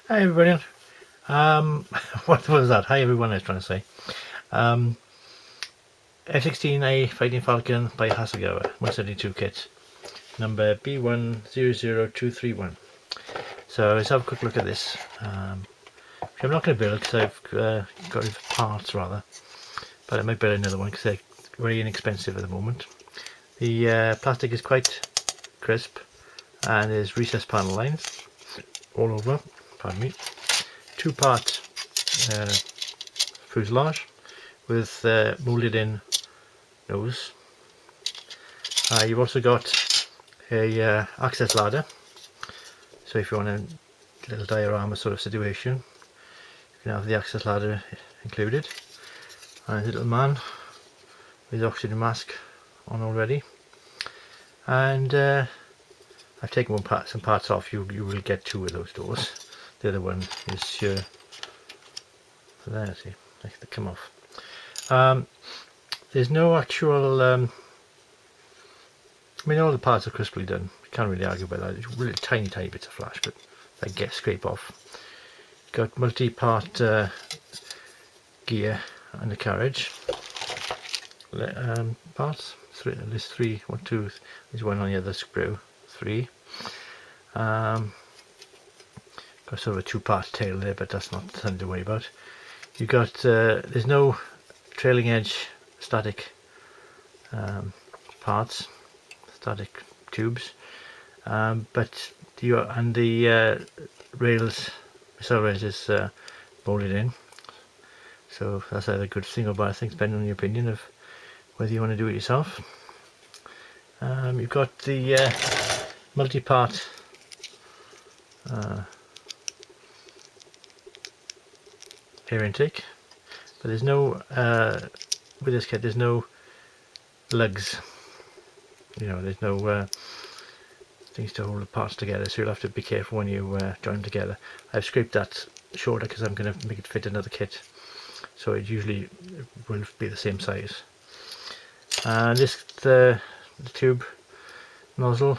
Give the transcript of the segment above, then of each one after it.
Hi everybody. What was that? Hi everyone, I was trying to say. F-16A Fighting Falcon by Hassegawa 172 kit, number B100231. So let's have a quick look at this. Which I'm not going to build because I've got it for parts rather, but I might build another one because they're very inexpensive at the moment. The plastic is quite crisp and there's recessed panel lines all over, pardon me. Two-part fuselage with moulded in nose. You've also got a access ladder, so if you want a little diorama sort of situation, you can have the access ladder included. And a little man with his oxygen mask on already. And I've taken some parts off. You will get two of those doors. The other one is sure. So there, see, they come off. There's no actual. I mean, all the parts are crisply done. You can't really argue about that. It's really tiny bits of flash, but they get scrape off. Got multi-part gear and the carriage parts. There's three. One, two. There's one on the other screw. Three. Got sort of a two-part tail there, but that's not something to worry about. You got there's no trailing edge static parts, static tubes, but the rails, missile rails is molded in. So that's either a good thing or bad thing, depending on your opinion of whether you want to do it yourself. You've got the multi-part air intake, but there's no with this kit there's no lugs, there's no things to hold the parts together, so you'll have to be careful when you join them together. I've scraped that shorter because I'm going to make it fit another kit, so it usually will be the same size. And the tube nozzle,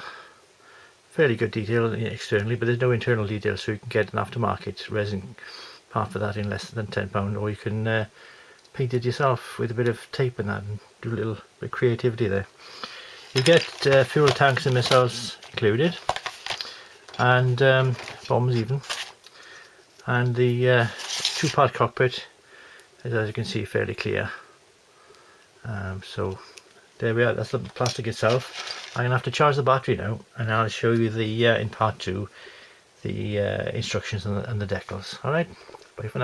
fairly good detail externally, but there's no internal detail, so you can get an aftermarket resin part for that in less than £10, or you can paint it yourself with a bit of tape and that, and do a little bit of creativity there. You get fuel tanks and missiles included, and bombs even, and the two-part cockpit is, as you can see, fairly clear. So there we are. That's the plastic itself. I'm gonna have to charge the battery now, and I'll show you the in part 2 the instructions and the decals. All right, bye for now.